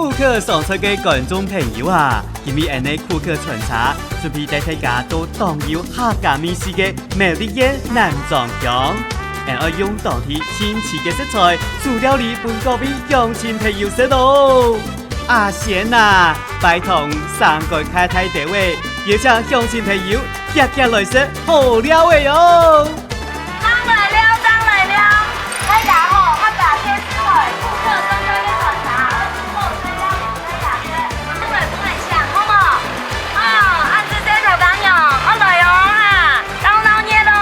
库克上菜嘅觀眾朋友啊，今日安尼庫克傳茶，準備帶大家到當有客家美食嘅美麗嘅南莊鄉，然後用當地親切嘅食材，煮料理伴各位鄉親朋友食咯。阿賢啊，拜託3個開台地位，邀請鄉親朋友日日來食好料嘅喲。張來了，大家好，客家電視台庫克上菜嘅傳茶，好食料理大家食，張來不來搶好冇？按這些就咁樣，我來哦哈，當鬧熱咯，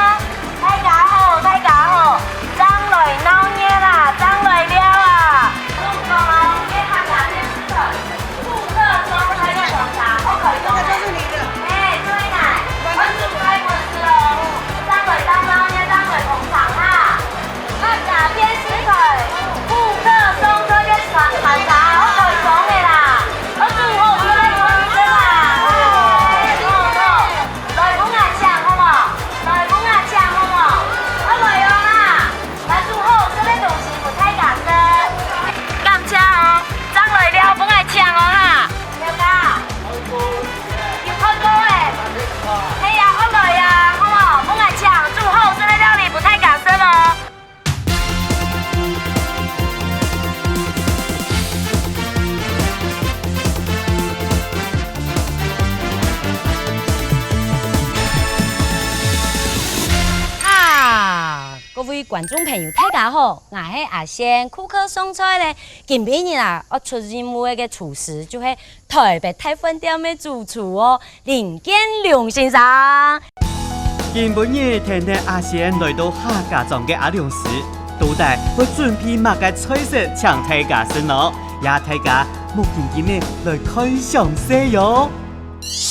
大家好，張來鬧熱啦，張來了啊，中國嘅客家電視台庫克上菜嘅傳茶，好可以用嘅，對啦，我煮開門市咯，張來當鬧熱，張來捧場哈。客家電視台庫克上菜嘅傳茶，好可以講嘅啦，我煮好咗嚟講嘅啦，來本牙搶好冇？來本牙搶好冇？我來用啦，來煮好咗嚟東西不太敢食，敢搶哦，張來了本牙搶哦哈，了解？要開歌誒，係啊，我來啊，好冇？本牙搶，煮好咗嚟料理不太敢食咯。各位觀眾朋友，大家好，我係阿賢，庫克上菜咧。今日啊，我出任務嘅廚師就係台北太飯店嘅主廚哦，林建良先生。今晡日聽聽阿賢來到客家莊嘅阿良時，到底會準備乜嘅菜式請大家食咯？也大家目見見呢來開詳細喲。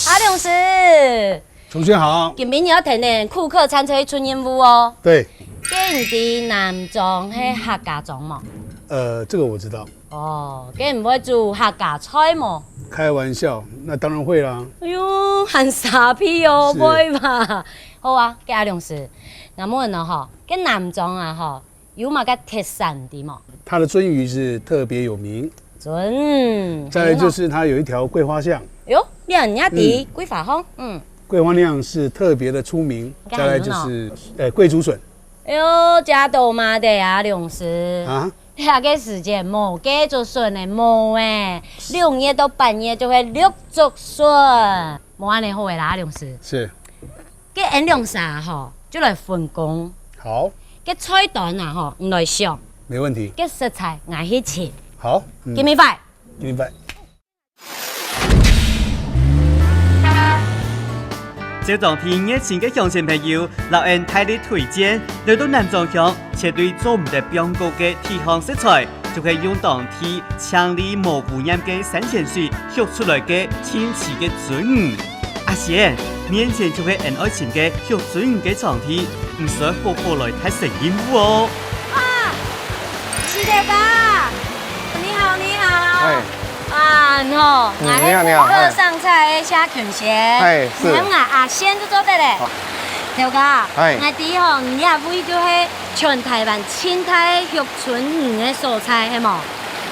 阿良師，同學好。今晡日我聽聽庫克餐車出任務哦。對。跟啲南莊係客家莊嘛？這個我知道。哦，跟唔會做客家菜嘛？開玩笑，那當然會啦。哎呦，很傻逼哦，唔會吧？好啊，跟阿良師，那麼呢？哈，跟南莊啊，哈，有乜個特產的嘛？它的鱒魚是特別有名。鱒。再來就是它有一條桂花巷。喲，人家的桂花巷，桂花巷是特別的出名。再來就是桂竹筍。哎呦，加多嘛的啊，良師。啊？下個時間冇繼續筍的冇誒，6月到8月就會陸續筍，冇安尼好嘅啦，良師。是。個按良師吼，就來分工。好。個菜單啊吼，唔來上。沒問題。個食材我去切。好。Give me five。Give me five。這當天熱情嘅鄉親朋友，老恩大力推薦來到南莊鄉，絕對做唔得變故嘅地方食材，就係用當地強力無污染嘅新鮮水學出來嘅清澈嘅鱒魚。阿賢面前就係按愛情嘅學鱒魚嘅狀態，唔使好好來睇成煙霧哦。啊，是的吧？你好，你好。哎。啊，你好，你好，你好。庫克上菜蝦權蟹，哎，是。咁阿賢都做得咧。條哥，我哋吼，你也會就係全台灣清泰學鱒魚嘅蔬菜，係冇？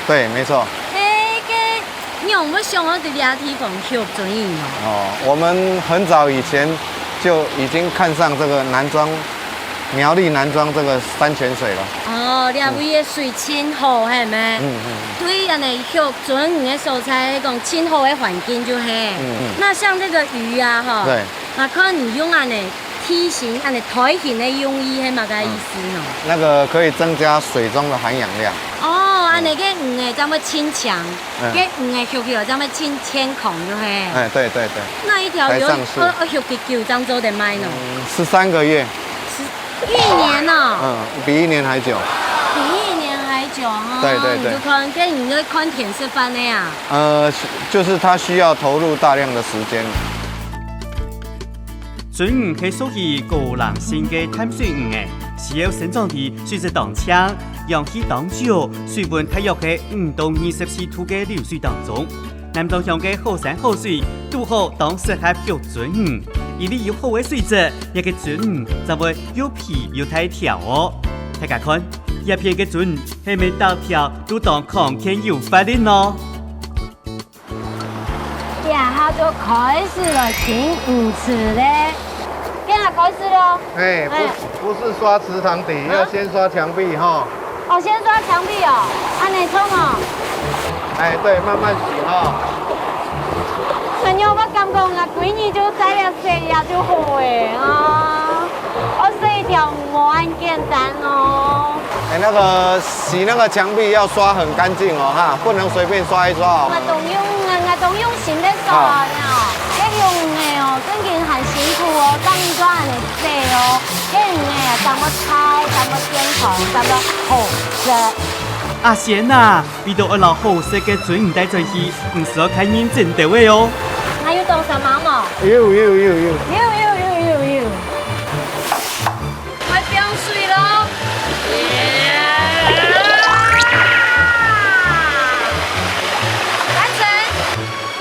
對，沒錯。你有冇想過對啲地方學鱒魚哦，我們很早以前就已經看上這個南莊。苗栗南莊這個山泉水了。哦，你位嘅水清好係咪？對，人哋學鱒魚嘅蔬菜，講清好嘅環境就係。那像這個魚啊，哈。對。那可能你用安尼梯形、安尼台形嘅用意係乜個意思呢？那個可以增加水中的含氧量。哦，安尼個魚誒，怎麼清強？個魚誒學起來怎麼清天空就係。哎，對對對。那一條魚我學幾久當做得賣呢？13個月。1年哦，比1年還久，比1年還久哈。對對對，你就看跟你的看天吃飯的呀。就是它需要投入大量的時間。鱒魚係屬於高能性嘅淡水魚嘅，需要生長地水質當強、氧氣當少、水溫大約喺5到24度嘅流水當中。南莊鄉嘅好山好水，拄好當適合學鱒魚。而你有好嘅水質，一個鱒魚就會又皮又大條哦。大家看，一片嘅鱒魚係咪大條都當抗天有法的呢？呀就开始了清鱼池嘞，现在开始了。哎，不是刷池塘底，要先刷墙壁哈。哦，先刷墙壁哦，按你冲哦。哎，对，慢慢洗哈。朋友，我感觉啊，几年就栽了洗呀就好诶啊！我洗一条无很简单哦。哎，那个洗那个墙壁要刷很干净哦哈，不能随便刷一刷哦。我都用心在刷呀，这用的哦，真紧很辛苦哦，当一抓很洗哦，这用的啊，怎么拆，怎么监控，怎么好食。阿贤啊，遇到一老好色嘅准唔带转去，唔是要开认真的位哦。还有多少毛毛？有。快飙水喽！完成。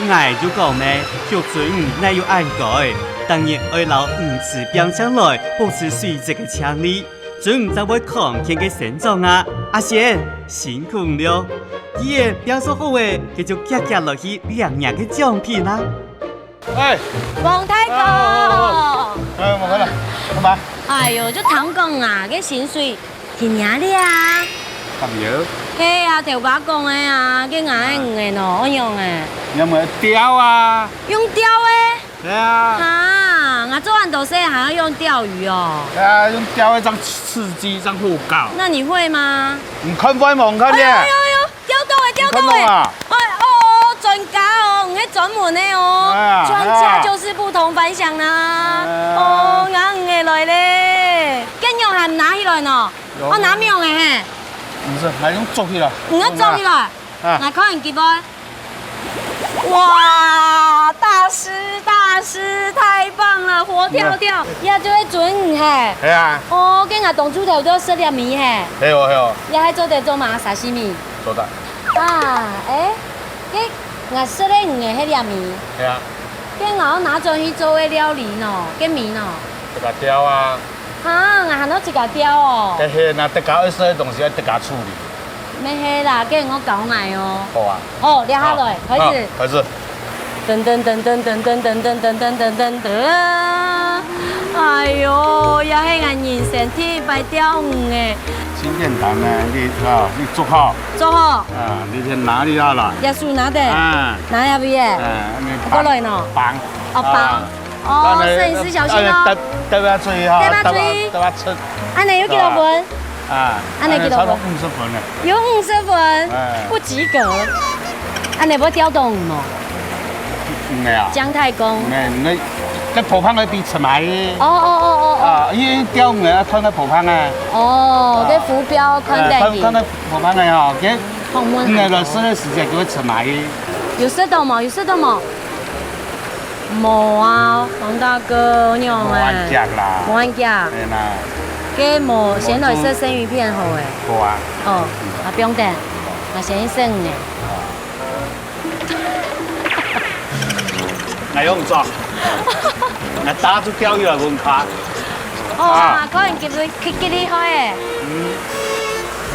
我就讲呢，学准乃要按改，当然要留持冰箱来保持水质嘅强力。准才会抗天嘅成长啊！阿贤辛苦了，伊嘅表现好诶，佢就夹夹落去亮亮嘅奖品啦。哎，王太公，哎，我回来，干嘛？哎呦，这唐公啊，个薪水是哪里啊？咁樣？嘿啊，條把講嘅啊，個眼嘅喏，我用嘅。有冇釣啊？用釣嘅？係啊。哈，我做完都是還要用釣魚哦。係啊，用釣一張刺激，一張護稿。那你會嗎？唔看快望看嘅。哎呦，釣到嘅，釣到嘅。哎哦，專家哦，你專門的哦。專家就是不同凡響啦。哦，眼嘅來咧，跟用係唔拿起來喏？我拿唔用嘅嘿。唔是，係用捉起來。唔要捉起來。我看人結果。哇，大師，太棒了，活跳跳，也就會準嘿。係啊。哦，跟我當豬頭都食粒米嘿。係喎。也係做得做嘛沙西米。做得。啊，誒，我食咧魚嘅迄粒米。係啊。跟我拿咗去做嘅料理喏，跟米喏。特價雕啊。啊，我還攞一個雕哦。嘅係那特價要食嘅東西要特價處理。咩係啦，跟我搞埋哦。好啊。哦，抓下來，開始。開始。噔噔噔噔噔噔噔噔噔噔噔噔噔！哎呦，也係人人身體擺釣魚嘅。真簡單呢，你做好。做好。啊，你先拿你下來。耶穌拿的。啊。拿入邊嘅。過來喏。綁。哦綁。哦，攝影師小心哦。得把嘴哈。得把嘴。得把出。安尼有幾多分？啊。安尼幾多分？50分咧。有50分。不及格。安尼要釣到魚喏。唔係啊。姜太公。你蒲棚嗰啲出埋。哦。啊，依釣魚啊，睇得蒲棚啊。哦，啲浮標看得起。看得蒲棚嘅嗬，嘅。紅門。你來食嘅時間叫佢出埋。有食到冇？有食到冇？冇啊，黃大哥，你用誒？冇玩夾啦。冇玩夾。係啦。嘅冇先來食生魚片好誒。好啊。哦，啊不用等，我先生嘅。我用唔做，我打咗釣魚嚟換卡。哦，可能幾厲害誒。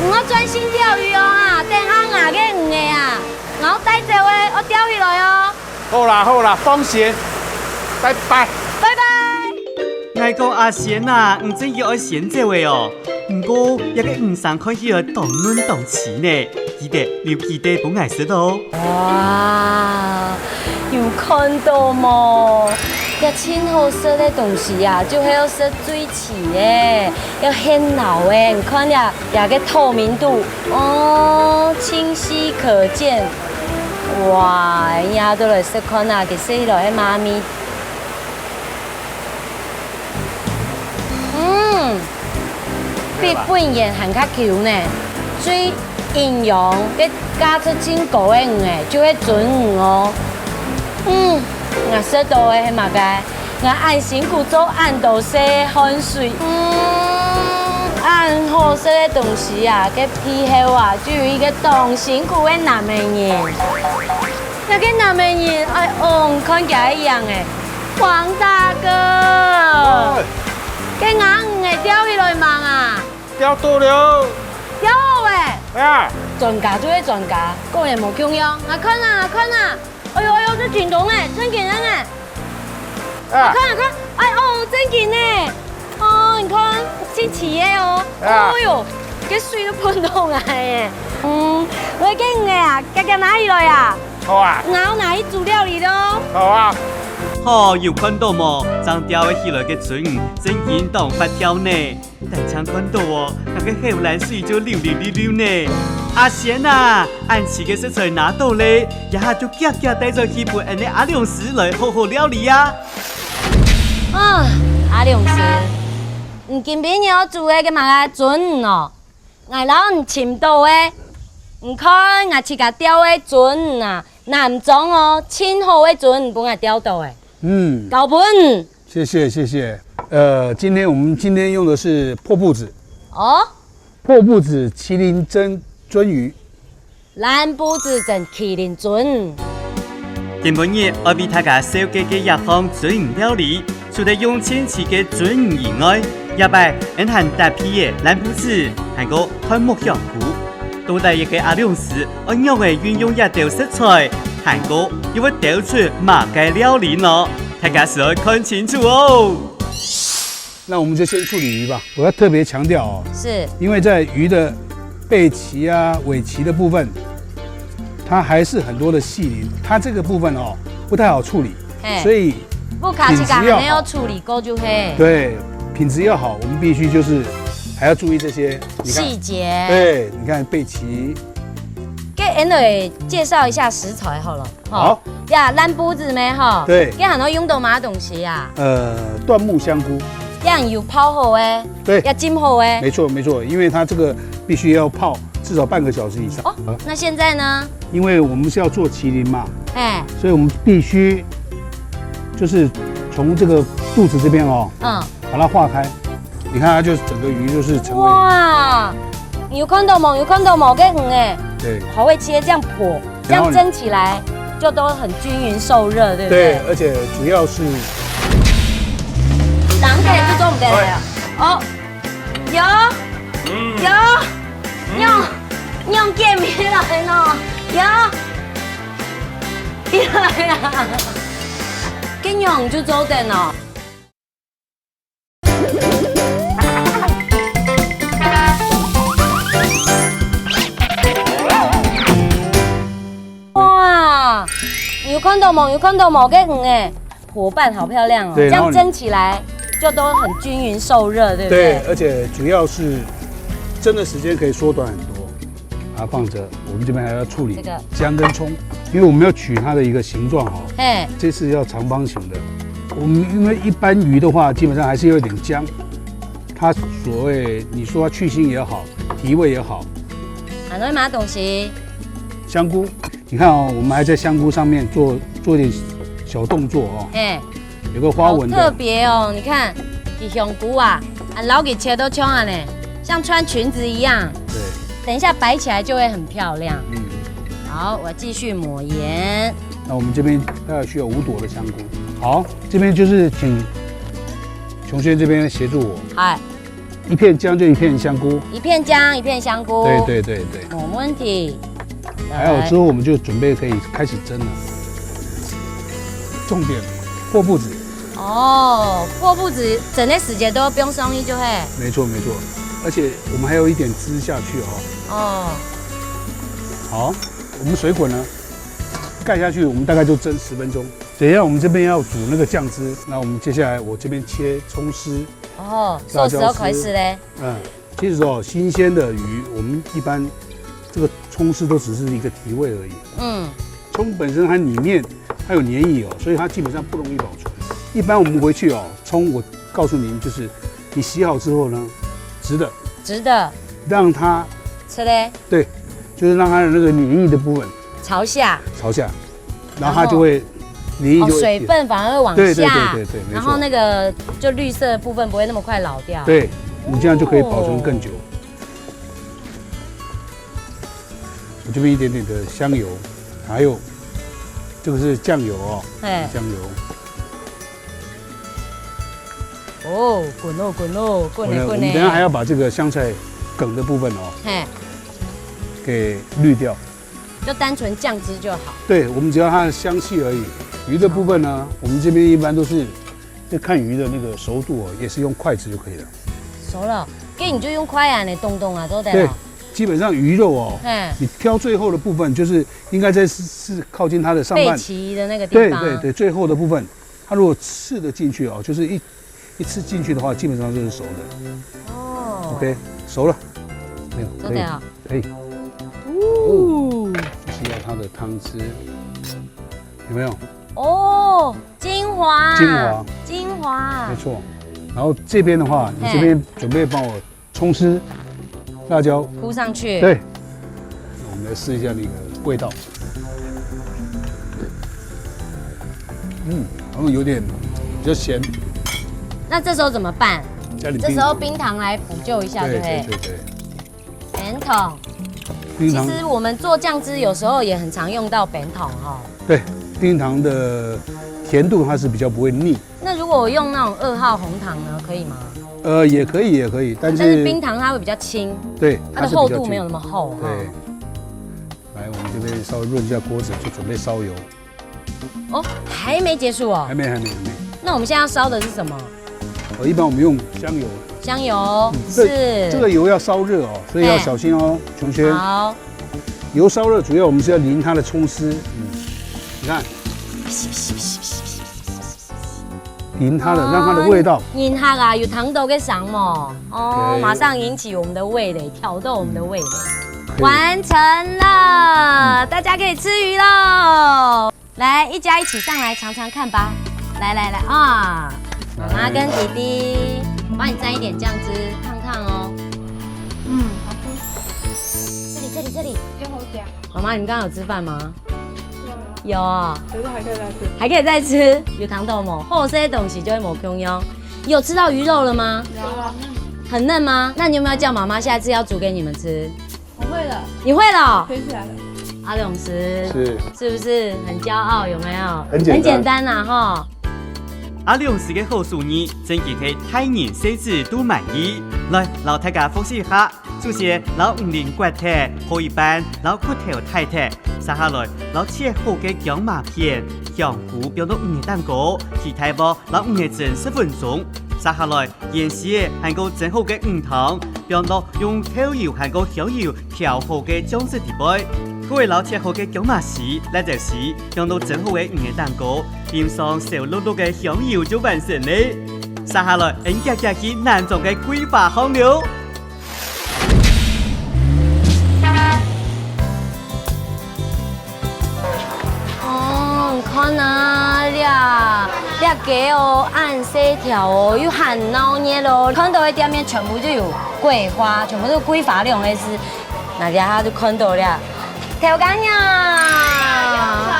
我專心釣魚哦啊，等下牙嘅魚嘅啊，我帶走誒，我釣起來哦。好啦，放心，拜拜。拜拜。我講阿賢啊，唔真要愛賢這位哦，不過一個唔想看起來當嫩當似呢，記得留記得不愛食哦。哇，有看到冇？要清好食的東西啊，就係要食水起的，要很老的，你看呀，也個透明度，哦，清晰可見。哇，呀都來食看啊，其實落喺媽咪。比本源還較 Q 呢，最營養嘅加出真高嘅魚誒，就係準魚哦。我食到嘅係嘛嘅，我按辛苦做按到食汗水。按好食嘅東西啊，嘅皮後啊，就有一個當辛苦嘅男人。有個男人哎看起來一樣誒，黃大哥。cái ngã ngày đeo đi rồi mà à đeo to了đeo về à chuẩn cả chú ấy chuẩn cả cô này một kêu nhau à con à 哎呦哎呦，这紧动哎，真紧张哎！啊，看，哎哦，真紧哎！哦，你看，真齐耶哦！哎呦，这水都喷动来耶！我给你啊，家哪里来呀？好啊，哪里煮料理的哦？好啊。有看到冇？张钓的起来嘅船，真见当发跳呢。但常看到哦，那个后来水就溜呢。阿贤啊，按起嘅食材拿到咧，一下就夹带咗去陪人哋阿良师来好好料理啊！阿良师，你今边要煮的个嘛个船哦，我老唔寻到诶，你看我去甲钓的船啊，南庄哦，清好的船帮我钓到诶。高本，谢谢。今天用的是破布子哦，破布子麒麟蒸鳟鱼，蓝布子蒸麒麟鳟。今晡日我为大家设计嘅一项鳟鱼料理，除了用清气嘅鳟鱼以外，也摆隐含大批嘅蓝布子，还有番木香菇。到底一个阿良师，我认为运用一道食材。韩国又会调出马街料理呢，大家是要看清楚哦。那我们就先处理鱼吧。我要特别强调哦，是因为在鱼的背鳍啊、尾鳍的部分，它还是很多的细鳞，它这个部分哦不太好处理，所以不卡起感没有处理过就黑。对，品质要好，我们必须就是还要注意这些细节。对，你看背鳍。给 Andy 介绍一下食材好了。好呀，蓝布子咩哈？对。给很多用到嘛东西啊？椴木香菇。样有泡好诶。对。要浸好诶。没错，因为它这个必须要泡至少半个小时以上。哦。那现在呢？因为我们是要做麒麟嘛，所以我们必须就是从这个肚子这边哦，把它化开。你看它就整个鱼就是成为。哇！有看到冇？给很诶。对，好会切，这样剖，这样蒸起来就都很均匀受热，对不对？对，而且主要是。人可以做唔得了。哦，用见面来喏，跟用就做得喏。哇，有看到冇？给很伙伴好漂亮哦，这样蒸起来就都很均匀受热，对不对？对，而且主要是蒸的时间可以缩短很多。把它放着，我们这边还要处理这个姜跟葱，因为我们要取它的一个形状哈。这次要长方形的。我们因为一般鱼的话，基本上还是有一点姜，它所谓你说它去腥也好，提味也好。很多嘛东西。香菇，你看哦，我们还在香菇上面做一点小动作哦。有个花纹的。特别哦，你看，这香菇啊，老给切都冲啊呢，像穿裙子一样。对。等一下摆起来就会很漂亮。好，我继续抹盐。那我们这边大概需要5朵的香菇。好，这边就是请琼轩这边协助我。嗨。一片姜就一片香菇。一片姜，一片香菇。对。没问题。还有之后我们就准备可以开始蒸了。重点，破布子。哦，破布子整个时间都不用松力就会。没错。而且我们还有一点汁下去哦。好，我们水滚呢，盖下去，我们大概就蒸10分钟。等一下我们这边要煮那个酱汁，那我们接下来我这边切葱丝。寿司都开始嘞。其实新鲜的鱼，我们一般这个葱丝都只是一个提味而已。葱本身它里面它有黏液所以它基本上不容易保存。一般我们回去葱我告诉您，就是你洗好之后呢。直的，让它吃嘞，对，就是让它的那个黏液的部分朝下，然后它就会黏液就水分反而会往下，对，然后那个就绿色的部分不会那么快老掉，对，你这样就可以保存更久。我这边一点点的香油，还有这个是酱油酱油。滚喽！我们等下还要把这个香菜梗的部分给滤掉。就单纯酱汁就好。对，我们只要它的香气而已。鱼的部分呢，我们这边一般都是看鱼的那个熟度哦，也是用筷子就可以了。熟了，给你就用筷啊，你动啊，都得。对，基本上鱼肉哦，你挑最后的部分，就是应该是靠近它的上半背鳍的那个地方。对，最后的部分，它如果刺得进去哦，就是一刺进去的话，基本上就是熟的。哦 ，OK， 熟了，没有，可以，可以。哦，需要它的汤汁，有没有？哦，精华，没错。然后这边的话，你这边准备帮我葱丝、辣椒铺上去。对，我们来试一下那个味道。好像有点比较咸。那这时候怎么办？加点这时候冰糖来补救一下，对不对？对。扁桶。其实我们做酱汁有时候也很常用到扁桶哈。对，冰糖的甜度它是比较不会腻。那如果我用那种2号红糖呢，可以吗？也可以，但是冰糖它会比较轻，对，它的厚度没有那么厚。对。来，我们这边稍微润一下锅子，就准备烧油。哦，还没结束哦。还没。那我们现在要烧的是什么？一般我们用香油。香油是这个油要烧热哦，所以要小心哦，琼轩。好。油烧热，主要我们是要淋它的葱丝。你看。淋它的，让它的味道。淋它啊，有糖豆跟上嘛。哦，马上引起我们的味蕾，挑逗我们的味蕾。完成了，大家可以吃鱼喽！来，一家一起上来尝尝看吧。来啊！妈妈跟弟弟，我帮你沾一点酱汁，烫哦。这里。妈妈，你们刚刚有吃饭吗？有啊。可是还可以再吃。还可以再吃？有糖豆吗？后些东西就会抹空庸。有吃到鱼肉了吗？有啊。很嫩吗？那你有没有叫妈妈下次要煮给你们吃？我会了。你会了？可以起来了。阿勇师是不是很骄傲？有没有？很简单呐哈。阿勇是个好妇女，真嘅佢太人細緻都滿意。來，老大家複習下，首先老五連骨頭，好一般老骨頭太太，接下來老切好嘅姜麻片、香菇標到5個蛋糕，其他波老5個蒸10分鐘。接下來鹽絲還個蒸好嘅魚湯，標到用透油還個香油調好嘅醬汁地杯。各位老切好嘅姜麻絲、辣椒絲，用到蒸好嘅5個蛋糕，淋上燒碌碌嘅香油就完成咧。接下來加去南莊嘅桂花香料。看啊，俩鸡哦，按细条哦，又很闹热咯。看到的店面全部就有桂花，全部都是桂花用的是，那家他就看到了。条干呀！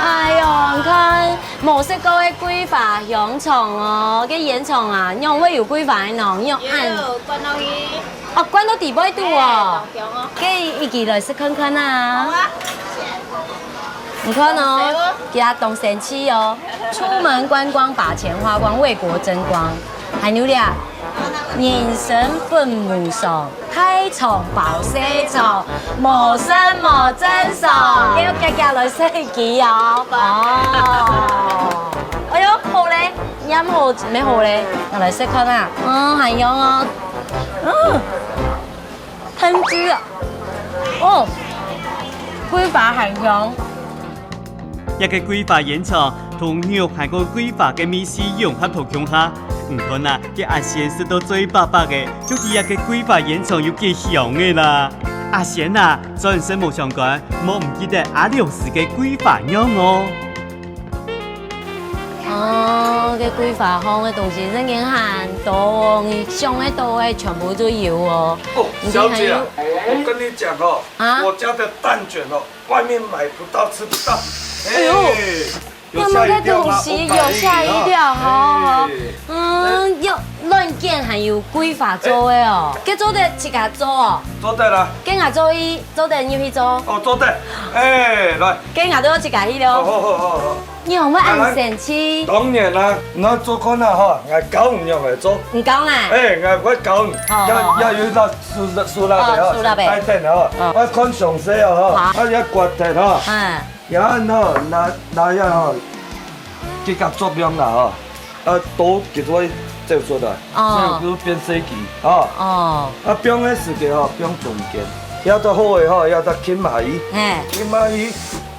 哎呦，你看冇食过的桂花香葱哦，cái烟葱啊，用会有桂花的喏，用按。关到去。哦，关到底杯度哦。给一记来试看看啊。好啊。你看哦，给他动神气哦！出门观光，把钱花光，为国争光。还有俩，眼神分母手，开创爆西草，无声无真手，叫家家来试机哦。哦，哎呦，好嘞，饮好咩好嘞？我来试看啊。很香哦。很汁啊。哦，桂花很香。一個桂花煙腸同牛韓國桂花嘅米絲融合到共下，唔看啊，嘅阿賢食到嘴巴巴嘅，就是一個桂花煙腸有幾香嘅啦。阿賢啊，轉身冇相干，冇唔記得阿良是嘅桂花樣哦。哦，嘅桂花香嘅東西真係很多，你想得到嘅全部都有哦。哦，小姐啊，我跟你講哦，我家的蛋卷哦，外面買不到，吃不到。哎呦，那麼嘅東西有嚇一跳，好，有亂見還有桂花做的哦，佢做得自家做哦，做得啦，跟我做伊，做得要去做，哦，做得，哎，來，跟我都自家去咯，好，你有没有按神器？当然啦，我做看啊哈，我教唔用嚟做。唔講啊？我教，要那蘇拉嘅哈，帶電哈，我看上色啊哈，我一刮電哈，然後那樣哈，結合作用啦哈，都結果做出來，所以變細機啊，變嘅時間哈，變中間，要得好嘅哈，要得輕馬魚，輕馬魚，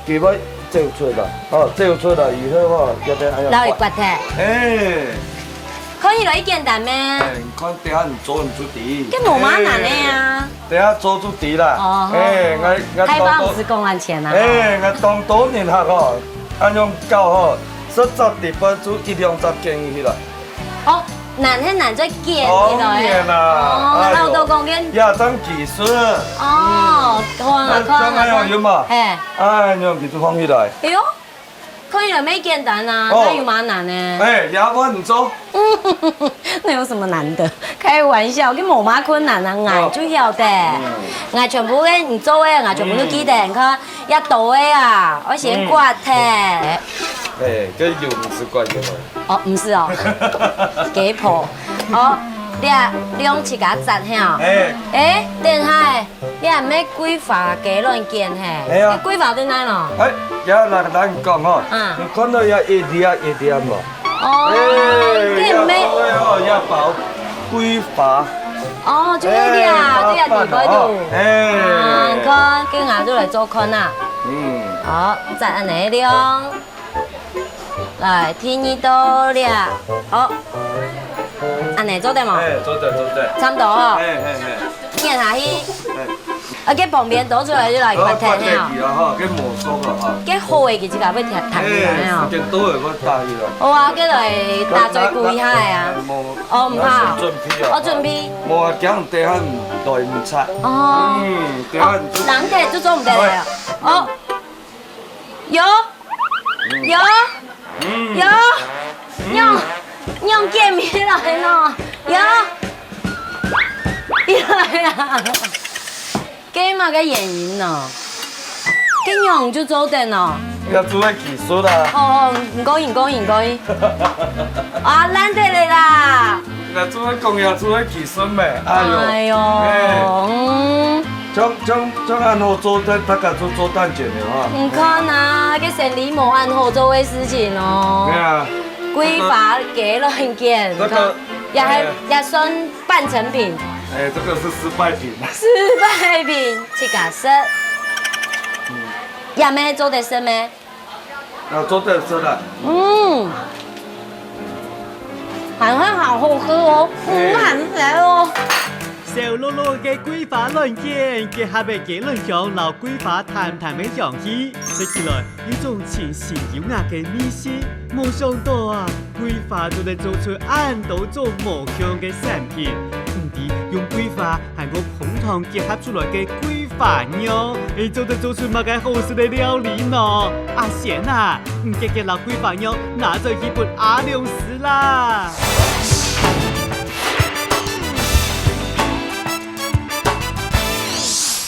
結果。做出來，做出來以後哈，一定係要撈嚟刮嘅。可以來簡單咩？看等下你做唔出題。跟冇乜難嘅啊。等下做出題啦。我開發唔是公安錢啊。我當多年下嗬，按樣教嗬，10地方做1、2件起來。難係難在見當然啦。我都講緊。也當技術。看啊。有嘛？用技術放起來。哎呦，可以了沒簡單啊？那有蠻難呢。也我唔做。那有什麼難的？開玩笑，跟冇乜困難啊，我就曉得。我全部嘅唔做嘅，我全部都記得。你看一道嘅啊，我先刮嘅。這又唔是刮嘅嘛？唔是哦，幾破。你用切架摘嚇？等下，你係咩規劃幾亂見嘿？你規劃在哪咯？也難講嗬。你看到也一點嘛？你咩？也包規劃。就呢啲啊，都有地嗰度。看，跟我都嚟做看啊。好，摘安尼量。來，天一刀了，好，安尼做得冇？做得。差唔多哦。念下去。喺旁邊倒出來就來刮聽啊。佢冇鬆啊。佢好嘅，其實佢會彈起來啊。佢倒嚟我打起來。好啊，佢來打最貴下啊。唔怕。我準備。冇啊，驚地下唔來唔擦。冷嘅都做唔得啦。有。用見面來咯，幾嘛個演員咯，幾樣就做得咯。要做嘅技術啦。唔講完。懶得嚟啦。那做嘅工要做嘅技術咩？將按好做，大家做蛋卷的哈。唔看啊，個生理冇按好做嘅事情咯。規劃幾亂件，也算半成品。這個是失敗品。失敗品，切架色。也沒做得色咩？做得色啦。韓粉好好喝哦，韓粉哦。小碌碌嘅桂花卵件，結合嘅幾輪香流桂花淡淡嘅香氣，食起來有種清新優雅嘅味絲。冇想到啊，桂花就能做出按到做無香嘅產品，唔止用桂花還有紅糖結合出來嘅桂花釀，就能做出乜嘅好食嘅料理呢？阿賢啊，唔記嘅老桂花釀拿咗一本阿良師啦。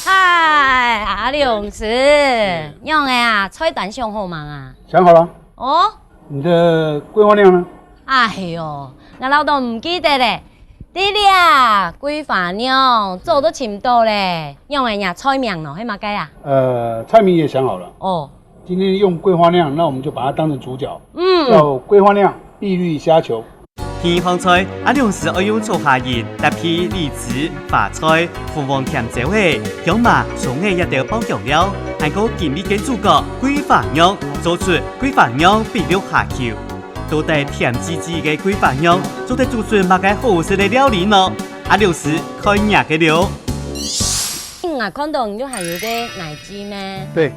嗨，阿良師，用的啊，菜單想好嗎啊？想好了。你的桂花釀呢？哎呦，我老豆唔記得咧。弟弟啊，桂花釀做都差唔多咧，用的呀菜名咯，係乜雞啊？菜名也想好了。今天用桂花釀，那我們就把它當成主角。叫桂花釀碧綠蝦球。天方菜，阿良師愛用做下鹽，搭配荔枝、花菜、鳳凰甜椒嘅香麻、葱嘅一條包醬料，還有健美嘅主角桂花釀，做出桂花釀碧綠蝦球。都帶甜滋滋嘅桂花釀，做得做出乜嘅好食嘅料理呢？阿良師看廿嘅料。我看到你就還有啲奶雞咩？對，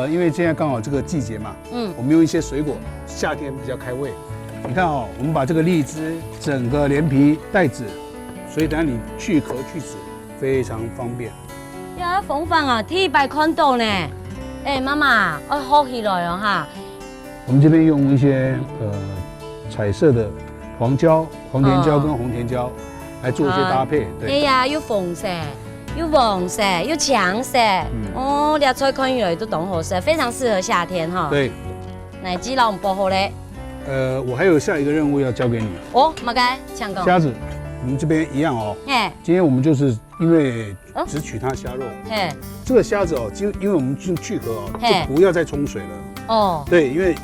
因為現在剛好這個季節嘛，我們用一些水果，夏天比較開胃。你看哦，我們把這個荔枝整個連皮帶籽，所以等下你去殼去籽非常方便。呀，風帆啊，第一擺看到呢。媽媽，我好起來哦哈。我們這邊用一些彩色的黃椒、黃甜椒跟紅甜椒來做一些搭配。對。哎呀，有紅色、有黃色、有橙色。哦，啲菜看起來都懂好食，非常適合夏天哈。對。奶鸡老母包好嘞。我还有下一个任务要交给你。哦，马该抢购。虾子，我们这边一样哦。嘿，今天我们就是因为只取它虾肉。嘿，这个虾子哦，因为我们去核哦，就不要再冲水了。哦，对，因为。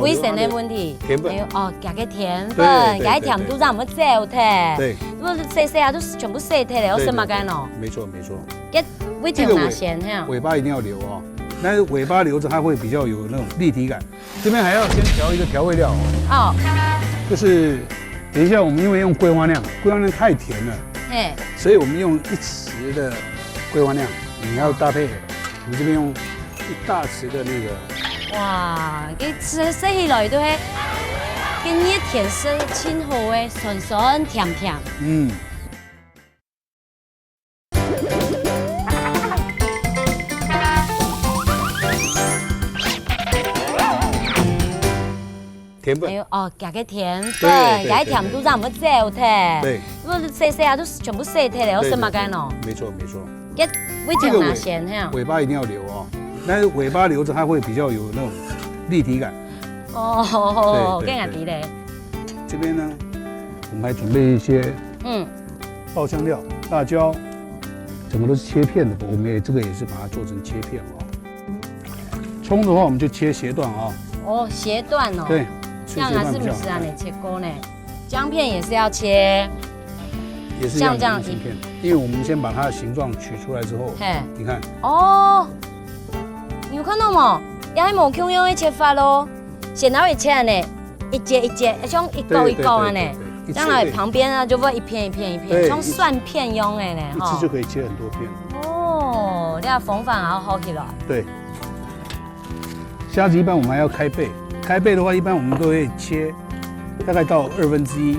卫生的问题，甜粉哦，加个甜粉，加甜度让我们走脱。对，如果洗啊，都全部洗脱了，我什么干咯？没错没错。给尾巴拿先哈，尾巴一定要留哦，但是尾巴留着它会比较有那种立体感。这边还要先调一个调味料哦，就是等一下我们因为用桂花酿，桂花酿太甜了，所以我们用1匙的桂花酿，你要搭配我们这边用1大匙的那个。哇，佢吃起来都係跟熱甜色清好嘅，酸酸甜甜。嗯。甜粉。哦，加個甜粉，加甜度讓我們走脱。對。如果洗啊，都全部洗脱了，我什麼干咯？沒錯沒錯。嘅尾巴拿先哈。尾巴一定要留哦。但是尾巴留着，它会比较有那种立体感。哦，更加低嘞。这边呢，我们还准备一些爆香料，辣椒，整个都是切片的，我们这个也是把它做成切片哦。葱的话，我们就切斜段啊。哦，斜段哦。对。这样还是不是啊？你切过呢？姜片也是要切。也是像这样切片，因为我们先把它的形状取出来之后，你看。哦。你有看到吗？也係冇咁樣嘅切法咯，先拿會切呢，一節一節，像一嚿一嚿啊呢，將來旁邊啊就會一片一片一片，像蒜片用嘅呢，一次就可以切很多片。哦，你話縫法好起來。對，蝦子一般我們還要開背，開背的話一般我們都會切大概到1/2，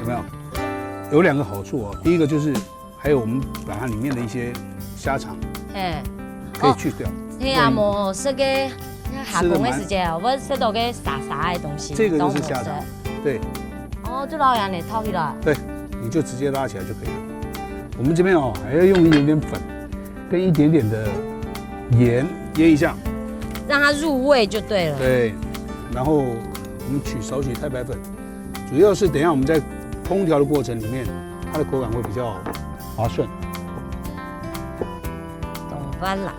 有沒有？有2個好處哦，第一個就是還有我們把它裡面的一些蝦腸，可以去掉。係啊，冇食嘅下工嘅時間，我食到嘅沙沙嘅東西。這個就是蝦腸，對。哦，就撈人嚟套起來。對，你就直接拉起來就可以了。我們這邊哦，還要用一點點粉，跟一點點的鹽醃一下，讓它入味就對了。對，然後我們少許太白粉，主要是等一下我們在烹調的過程裡面，它的口感會比較滑順。懂翻啦。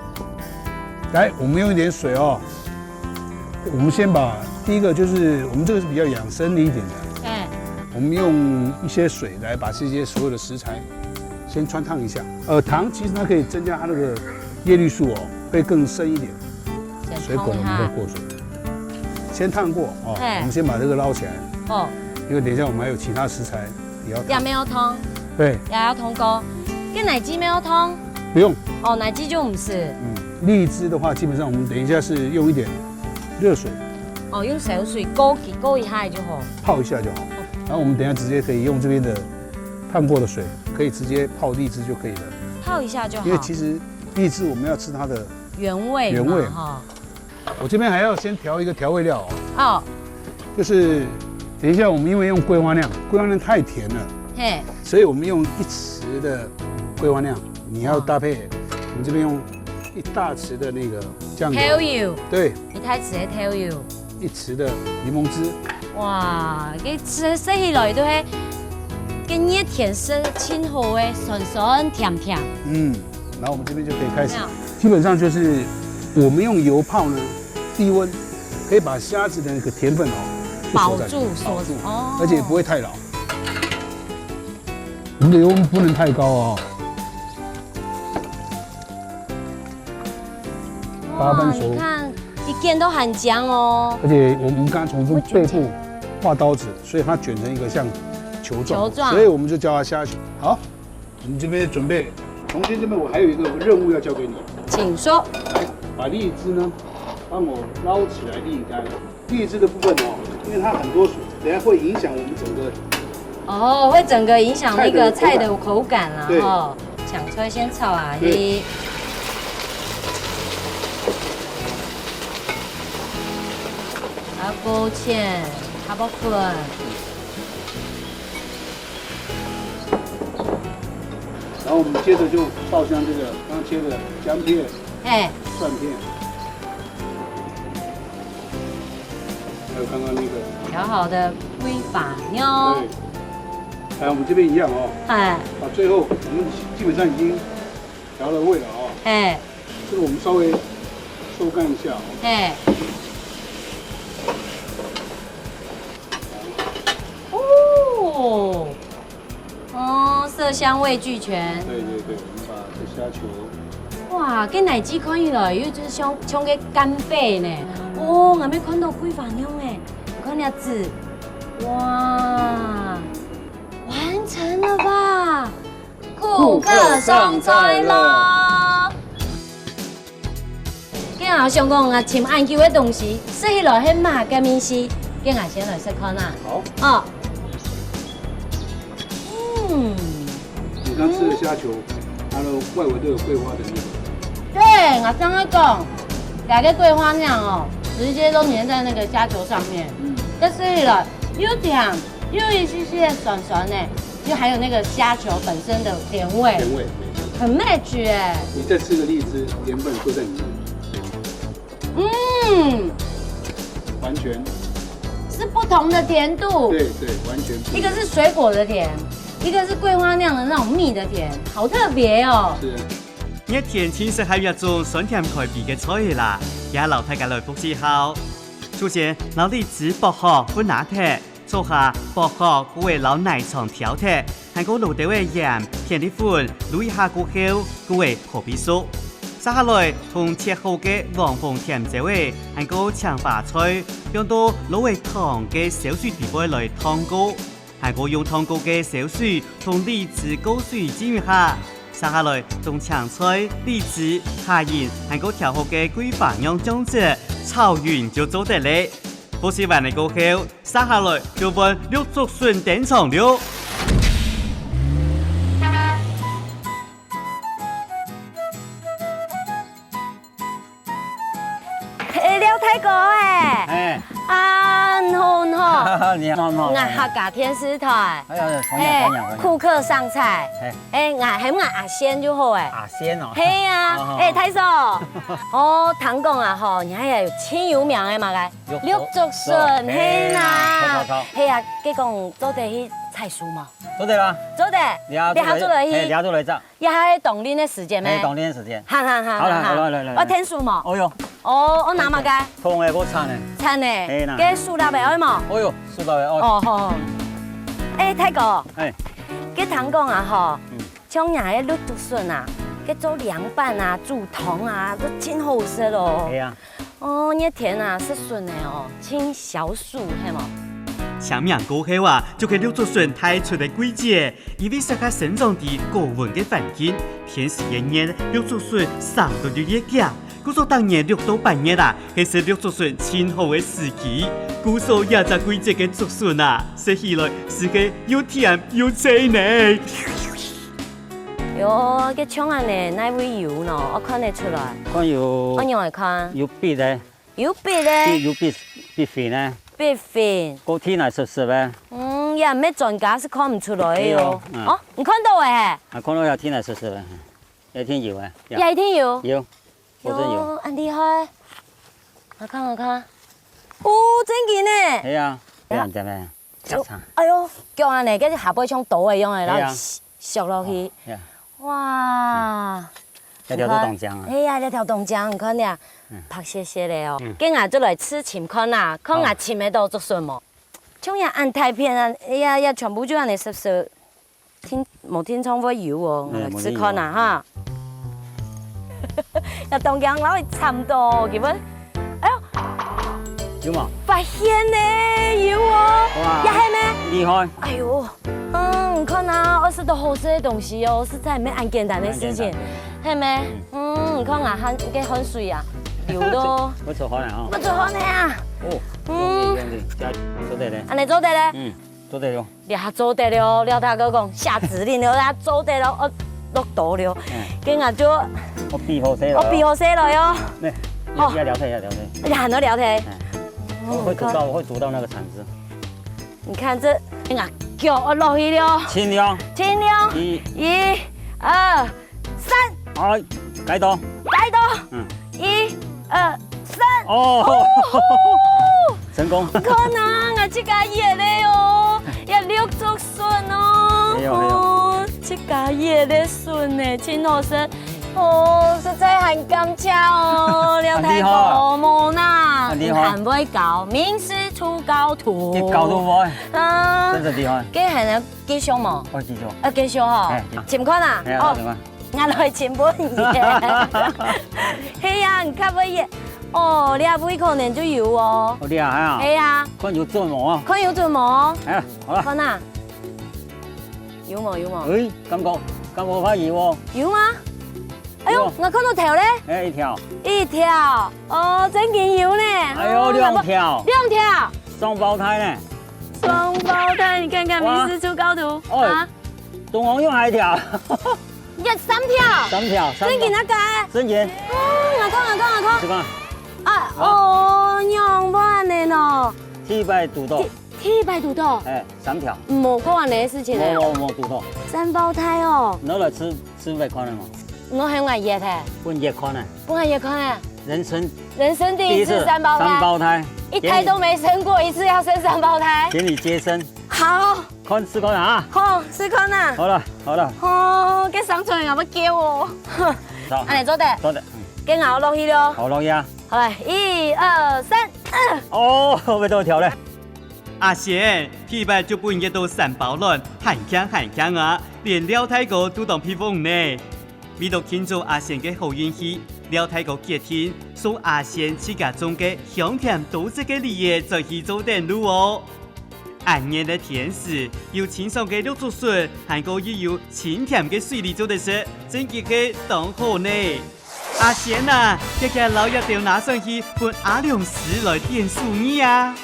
来，我们用一点水哦。我们先把第一个就是我们这个是比较养生的一点的，我们用一些水来把这些所有的食材先汆烫一下。糖其实它可以增加它那个叶绿素哦，会更深一点。水滚了我们再过水，先烫过哦。我们先把这个捞起来哦，因为等一下我们还有其他食材也要烫。也没有汤。对。也要通锅。跟奶雞沒有湯？不用。哦，奶雞就不是。荔枝的话，基本上我们等一下是用一点热水。哦，用小水勾一下就好。泡一下就好。然后我们等一下直接可以用这边的烫过的水，可以直接泡荔枝就可以了。泡一下就好。因为其实荔枝我们要吃它的原味哈。我这边还要先调一个调味料哦。就是等一下我们因为用桂花酿，桂花酿太甜了，所以我们用1匙的桂花酿，你要搭配我们这边用1大匙的那个酱油，对，1大匙的調油，1匙的檸檬汁。哇，佢食起來都係跟熱甜色清好嘅，酸酸甜甜。然後我們這邊就可以開始，基本上就是我們用油泡呢，低溫可以把蝦子的那個甜分保住，而且不會太老。我們的油溫不能太高哦。8分熟，你看一片都很香哦。而且我们刚刚从背部画刀子，所以它卷成一个像球状，所以我们就叫它虾球。好，我们这边准备，重新这边我还有一个任务要交给你，请说。来，把荔枝呢，帮我捞起来沥干。荔枝的部分哦，因为它很多水，等下会影响我们整个。哦，会整个影响那个菜的口感啊。对。抢出来先炒啊，勾芡、哈巴粉，然后我们接着就爆香这个刚切的姜片、蒜片，有刚刚那个调好的龟法妞。对，来我们这边一样哦。哎。最后我们基本上已经调了味了哦。哎。这个我们稍微收干一下哦。哎。哦，色香味俱全。对，我们把这虾球。哇，跟奶鸡可以了，因为就是像个干贝呢。哦，我没看到龟法妞哎，看那字，哇，完成了吧？顾客上菜咯。今日上讲啊，请按求的东西，说起来很麻嘅面丝，今日先来试看啦。好。哦。你刚吃的虾球，它的外围都有桂花的那个。对，我刚刚讲，两个桂花酿哦，直接都粘在那个虾球上面。但是了，又甜，又一些些酸酸的，就还有那个虾球本身的甜味。甜味，很 match 哎。你再吃个荔枝，盐分都在里面。完全。是不同的甜度。对，完全。一个是水果的甜。一个是桂花酿的那种蜜的甜，好特别哦。是。呢甜其實係一種酸甜開鼻嘅菜啦，也留大家來複習後。首先，攞荔枝薄殼分拿鐵，做下薄殼會攞奶床調鐵，還個滷豆嘅鹽甜啲粉，滷一下過後，佢會破皮酥。接下來，同切好嘅黃紅甜椒嘅，還個長白菜，用到滷為糖嘅小水地杯來燙過。還個用湯膏嘅小水同荔枝高水煎一下，接下來用青菜、荔枝、蝦鹽，還個調好嘅桂花釀醬汁炒完就做得嘞。複習完嚟過後，接下來就揾綠竹筍頂上了。廖太哥哎。你好，我客家电视台，顾客上菜，我阿仙就好哎，阿仙哦，嘿呀，太嫂，哦，唐讲啊吼，你还有真有名的嘛个，绿竹笋，嘿啦，嘿呀，佮讲做得去菜蔬嘛，做得啦，做得，你好做得去，你好做来走，也还动力的時間咩？動力的時間，好，來，我聽數嘛，哦喲。哦，我拿嘛該？通嘅冇餐嘅。餐嘅。係啦。嘅數粒嘅嘛？哦喲，數粒嘅哦。哦好。太哥。嘅唐講啊吼，像人嘅綠竹筍啊，嘅做涼拌啊、煮湯啊，都真好食咯。係啊。哦，你甜啊是筍嘅哦，青小薯係冇？前面過後啊，就給綠竹筍帶出嚟季節，因為適合生長地高溫嘅環境，天時炎熱，綠竹筍生到就越強。故說當年6到8月啦，係是綠竹筍青好嘅時期。故說也在季節嘅竹筍啊，食起來是個又甜又脆呢。喲，個槍案呢，哪位油呢？我看得出來。看有。我用嚟看。有筆咧。有筆咧。有筆粉呢？筆粉。個天來濕濕咧。也唔係專家是看唔出來嘅喲。哦，你看到誒？啊，看到有天來濕濕咧，有天油誒。有天油。有。喲，很厲害！我看，哦，真嘅呢！係啊，俾人食咩？食餐。哎呦，叫安尼，嗰啲下背槍倒嘅樣嘅，然後削落去。哇！一條都凍漿啊！哎呀，一條凍漿，你看啲啊，拍些些咧哦。今日就來吃前看啦，看下前面都做什麼。像人按太片啊，哎呀，全部就安尼濕濕，冇天窗會油哦，我嚟吃看啦哈。又凍漿攞去差唔多，基本，哎呦，有嘛？發現呢，有哦，也係咩？厲害！哎呦，你看啊，20多好吃的東西哦，實在唔係咁簡單的事情，係咩？你看啊，嘅汗水啊，流到，不做好呢哈，不做好呢啊！用力，做得咧，安尼做得咧？做得了，你下做得了，廖大哥講下指令了，他做得了，落到了，今日就。我鼻好些了，我鼻好些了喲。要聊天。你喊我聊天。我會煮到那個鏟子。你看這，啊，腳我落去了。清涼。1、2、3。好，改刀。1、2、3。哦。成功。可能啊，这家热的哦，也六足笋哦。没有。这家热的笋呢，真好吃。哦，实在很感谢哦，廖太公莫呐，很会搞，名师出高徒。你搞到我？真是厉害。这系咧继续冇？我继续。继续吼。钱款啊？哦，我来钱本嘢。係啊，唔吸乜嘢？哦，你阿妹可能就有哦。好啲啊，係啊。係啊。看有做冇啊？看有做冇？係啊，好啦。看啊。有冇？誒，感覺快熱喎。有嗎？哎呦，我看到條咧。一條。哦，整件有呢。哎呦，2條。雙胞胎呢？雙胞胎，你看看名師出高徒啊！東王用還一條。3條。整件那個？整件。我看。這個。哦，樣板的喏。鐵白肚豆。 3條。 3條。冇講完的事情咧。冇肚豆。3胞胎哦。攞來吃會看的嗎？ 我很愛熱嘅，不熱看呢？不愛熱看啊！人生第一次3胞胎，一胎都沒生過，一次要生3胞胎，給你接生。好，試看啊！好，試看啊！好了。哦，這生出來我要叫我。安尼做得，跟熬落去咯。好落去啊！好來，1、2、3。哦，要多條咧。阿賢，批白就半夜都3包卵，很強啊！連廖太哥都當披風呢。 為了慶祝阿賢嘅好運氣，廖太哥決定送阿賢自家種嘅香甜多汁嘅梨葉再去做電路哦。安年的甜食有清爽嘅綠竹筍，還有有清甜嘅水梨做的食，真係嘅當好呢。阿賢啊，今日老爺就拿上去換阿良師來點數你啊！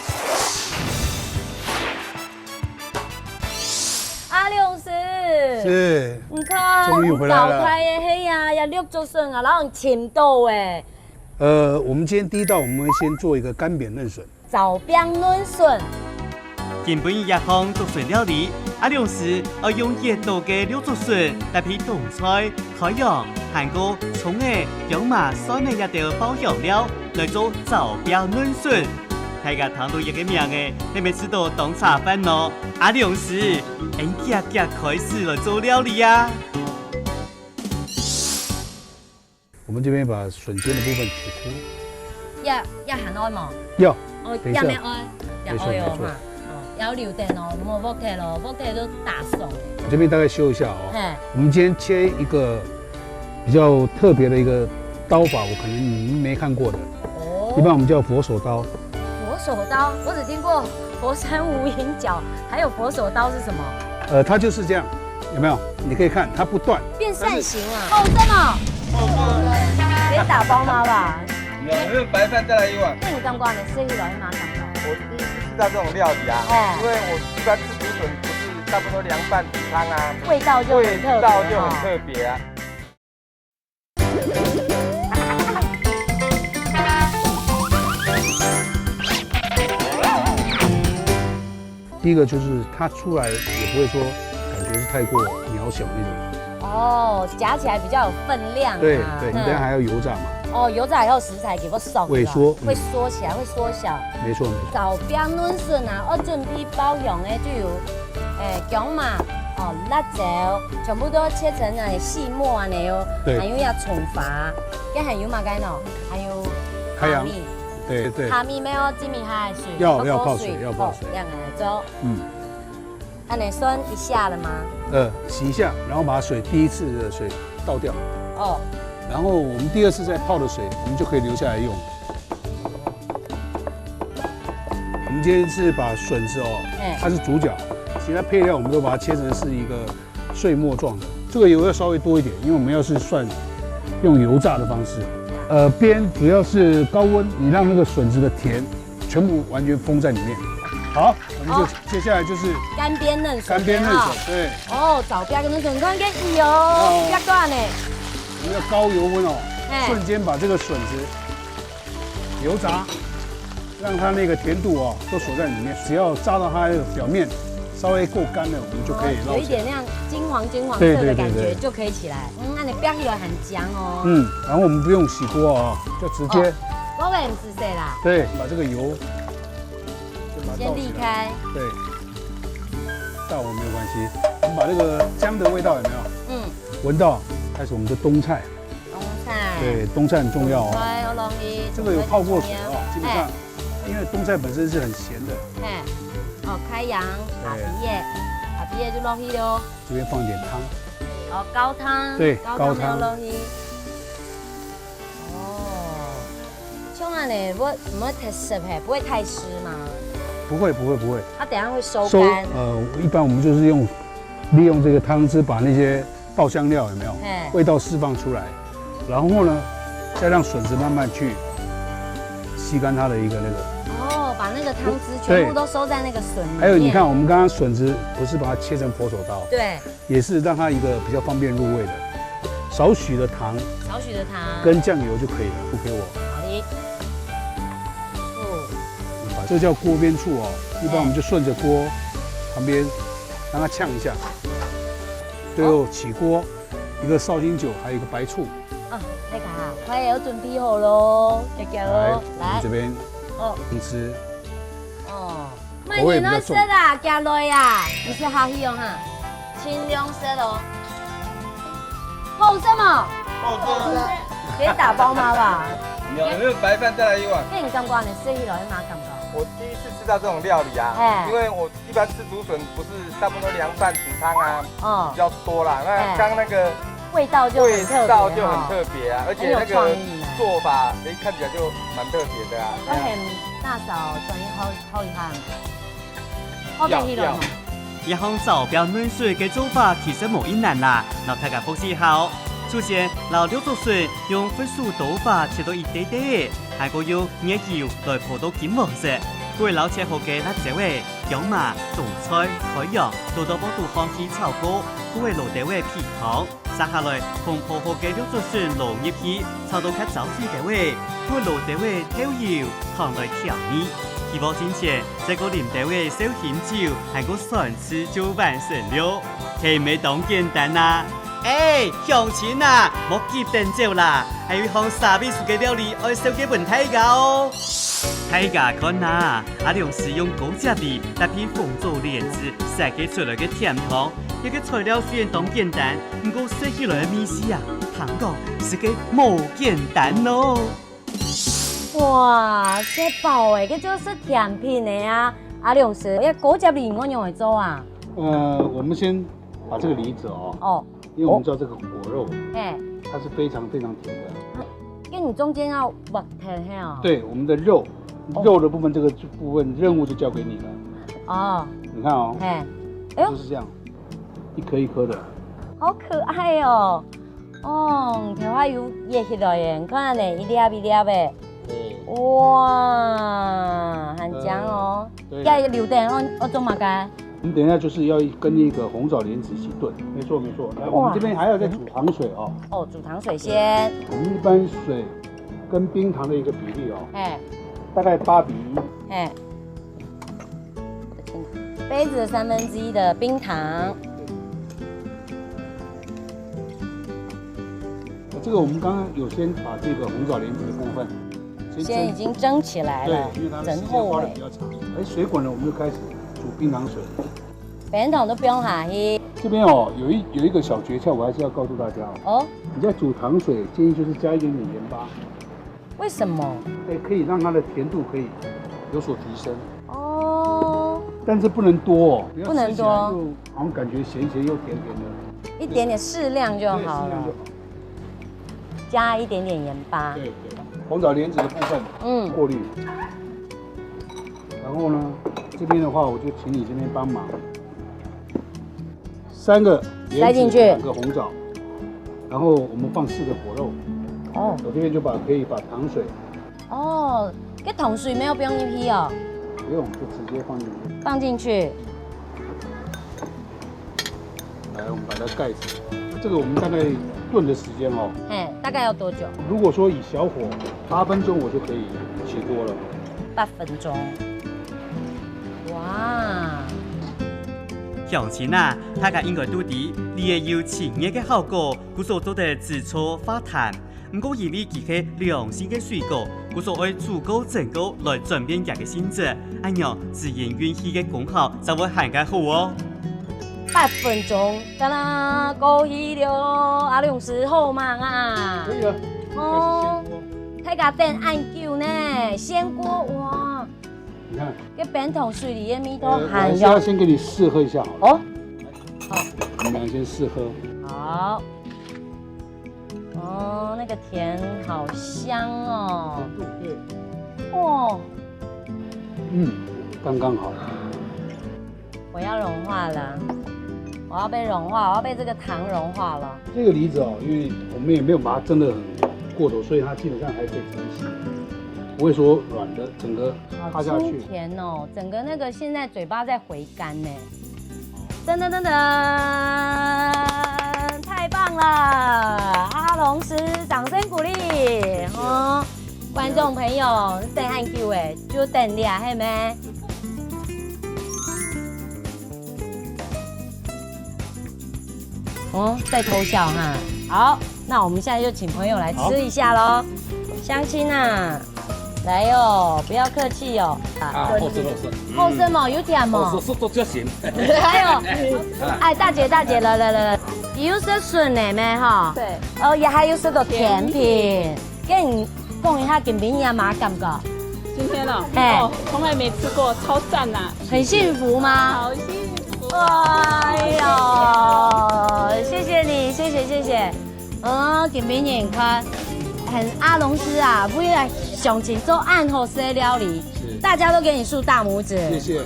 阿良師，是，你看，終於回來了。老太嘅係啊，也六足筍啊，然後青豆誒。我們今天第一道，我們會先做一個乾煸嫩筍。早煸嫩筍。原本一項竹筍料理，阿良師要用熱度嘅六足筍搭配冬菜、海洋、韓國、蔥誒、姜麻、蒜嘅一條爆香料來做早煸嫩筍。 大家聽到一個名嘅，你咪知道當茶飯咯。阿良師，應夾開始來做料理啊！我們這邊把筍尖的部分取出。要含愛冇？要。等一下。要咩愛？要愛哦嘛。要留電哦，冇剝開咯，剝開都打鬆。我這邊大概修一下哦。我們今天切一個比較特別的一個刀法，我可能你們沒看過的。哦。一般我們叫佛手刀。 佛手刀，我只聽過佛山無影腳，還有佛手刀是什麼？它就是這樣，有沒有？你可以看，它不斷，變扇形啊！哦，真的，可以打包嗎吧？有，那個白飯再來一碗。那你剛剛你吃起來蠻感動。我第一次吃到這種料理啊，因為我一般吃竹筍不是差不多涼飯煮湯啊，味道就很特別啊。 第一個就是它出來也不會說感覺是太過渺小那種。哦，夾起來比較有分量啊。對，你等下還要油炸嘛。哦，油炸以後食材給我熟。萎縮。會縮起來，會縮小。沒錯。早煸嫩筍啊，我準備包用的就有姜麻、辣椒，全部都切成細末啊那樣。對。還有要蔥花，跟還有嘛該喏，還有蝦米。 對，蝦米沒有擠米蝦水，要泡水，要泡水，兩個來做。那你酸一下了嗎？洗一下，然後把水第一次的水倒掉。哦。然後我們第二次再泡的水，我們就可以留下來用。我們今天是把筍子哦，它是主角，其他配料我們都把它切成是一個碎末狀的。這個油要稍微多一點，因為我們要是算用油炸的方式。 邊主要是高溫，你讓那個筍子的甜全部完全封在裡面。好，我們就接下來就是乾煸嫩筍。乾煸嫩筍，對。哦，早煸跟嫩筍，你看跟油煸斷呢。我們要高油溫哦，瞬間把這個筍子油炸，讓它那個甜度哦都鎖在裡面。只要炸到它的表面稍微夠乾了，我們就可以撈起來。有一點那樣金黃色的感覺就可以起來。那你煸起來很香哦。然後我們不用洗鍋哦，就直接。我也唔是洗啦。對，把這個油先避开。对，倒了没有关系。我们把这个姜的味道有没有？嗯，闻到，开始我们的冬菜。冬菜。对，冬菜很重要哦。这个有泡过水哦，基本上，因为冬菜本身是很咸的。哎，哦，开阳，打皮叶，打皮叶就落去喽。这边放点汤。哦，高汤。对，高汤落去。哦，像安尼，我唔会太湿嘿，不会太湿吗？不会。它等下会收干。一般我们就是利用这个汤汁把那些爆香料有没有味道释放出来，然后呢，再让笋子慢慢去吸干它的一个那个。哦，把那个汤汁全部都收在那个笋里面。还有你看，我们刚刚笋子不是把它切成佛手刀，对，也是让它一个比较方便入味的。少许的糖跟酱油就可以了，不给我。好的。这叫锅边醋哦，一般我们就顺着锅旁边让它呛一下，最后起锅，一个绍兴酒，还有一个白醋。啊，那个哈，快要准备好喽，加喽，来这边你吃。哦，卖你那色啦，加落呀，你是好喜用哈，清凉色哦。厚色嘛？厚色。可以打包吗吧？有没有白饭再来一碗？那你感觉你吃起来哪感觉？我第一次吃到这种料理啊，因为我一般吃竹笋不是大部分都凉饭煮汤啊，比较多啦。那刚那个味道就很特别啊，而且那个做法看起来就蛮特别的啊。我嫌大嫂专业好厉害，好得意了。一项招标暖水嘅做法其實冇困難啦，讓大家複習好。首先，攞六種水用快速刀法切到一啲啲，還個用熱油來鋪到金黃色。佢撈切好嘅辣椒味、姜麻、冬菜、海洋，倒到煲到放起炒過，佢會落啲味皮糖，撒下來同鋪好嘅六種水落入去，炒到較走水嘅味，佢落啲味調油，糖來調味。起鍋之前，再個淋啲味小鹽酒，還個蒜絲就完成了，係咪當簡單啊？鄉親啊，莫急等走啦，還有項沙比樹嘅料理愛燒嘅問題㗎哦。大家看啊，阿良是用高質地搭配紅棗蓮子曬嘅出來嘅甜湯，一個材料雖然當簡單，不過寫起來嘅意思啊，坦講是個冇簡單咯。哇，這包誒，這就是甜品的啊！阿良師，一果汁梨我用來做啊？我們先把這個梨子因為我們知道這個果肉，它是非常非常甜的。跟你中間要挖甜哦。對，我們的肉的部分，這個部分任務就交給你了。哦，你看哦，就是這樣，一顆一顆的。好可愛哦！哦，條花油熱起來耶，你看呢，一粒一粒的。哇，很香哦！要留點我做乜嘅？我們等一下就是要跟那個紅棗蓮子一起燉，沒錯。來，我們這邊還要再煮糖水哦。哦，煮糖水先。我們一般水跟冰糖的一個比例大概8:1。杯子1/3的冰糖。這個我們剛剛有先把這個紅棗蓮子的部分。先已經蒸起來了，對，因為它的時間花得比較長。水滾了，我們就開始煮冰糖水。冰糖都不用下去。這邊有一個小訣竅，我還是要告訴大家哦。你在煮糖水，建議就是加一點點鹽巴。為什麼？可以讓它的甜度可以有所提升。哦。但是不能多哦，不能多，好像感覺鹹鹹又甜甜的。一點點適量就好了。加一點點鹽巴。對。紅棗蓮子的部分，過濾。然後呢，這邊的話，我就請你這邊幫忙，3個蓮子，2個紅棗，然後我們放4個果肉。哦，我這邊就可以把糖水。哦，這糖水沒有不用一批哦。不用，就直接放進去。放進去。來，我們把它蓋住。這個我們大概燉的時間哦。大概要多久？如果說以小火8分鐘，我就可以起鍋了。8分鐘。哇！鄉親啊，大家應該都知，你也有清熱嘅效果，故所做的紫醋化痰。唔过因为佢係良性嘅水果，故所愛足夠整夠來轉變佢嘅性質，咁樣自然允許嘅功效就會更加好哦。8分鐘，得啦，過去了，阿良師好忙啊。可以了。哦，睇下等按久呢，鮮果哇！你看，cái扁桶水裡嘅味道含我是要先給你試喝一下好了。哦，好，你們倆先試喝。好。哦，那個甜好香哦。哇。剛剛好。我要融化了，我要被融化，我要被這個糖融化了。這個梨子哦，因為我們也沒有把它蒸得很過頭，所以它基本上還可以成型，不會說軟的，整個趴下去。好甜哦，整個那個現在嘴巴在回甘呢。噔噔噔噔，太棒了！阿龍師，掌聲鼓勵哦！觀眾朋友，等很久誒，就等你啊，係咪？哦，在偷笑哈。好，那我們現在就請朋友來吃一下嘍。鄉親啊，來喲，不要客氣喲。好吃好吃。好吃嘛，有甜嘛。好吃都就行。還有，哎，大姐，來，有些筍的咩哈？對。哦，也還有這個甜品，跟你講一下金餅也蠻感覺。今天哦，從來沒吃過，超讚吶！很幸福嗎？好幸福！哎呦，謝謝你，謝謝。金餅也看，很阿龍師啊，為了上前做暗號式料理，大家都給你豎大拇指。謝謝。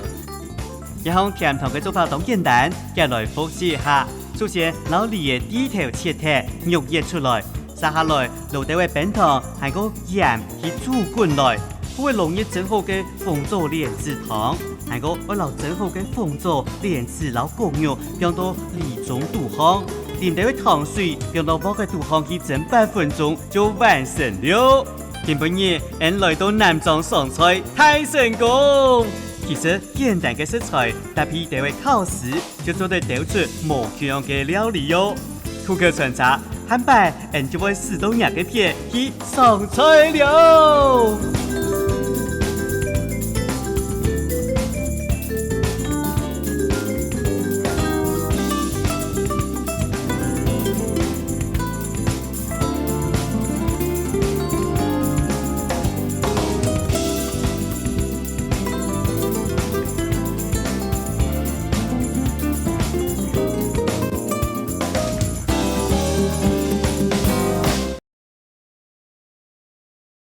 一項甜筒嘅做法都簡單，嘅來複習一下。首先，攞梨嘅底頭切開，肉熱出來，撒下來，落地嘅餅糖，係個鹽去煮滾來。會容易整好嘅鳳爪蓮子湯，係個我留整好嘅鳳爪蓮子撈焗肉，讓到梨中杜香，連帶嘅糖水，讓到煲嘅杜香去整8分鐘就完成了。今晡日，俺來到南莊上菜，太成功！其實簡單嘅食材，搭配地位考試，就做得掉出無樣嘅料理喲。顧客傳茶，很快，俺就會試到兩個片去上菜了。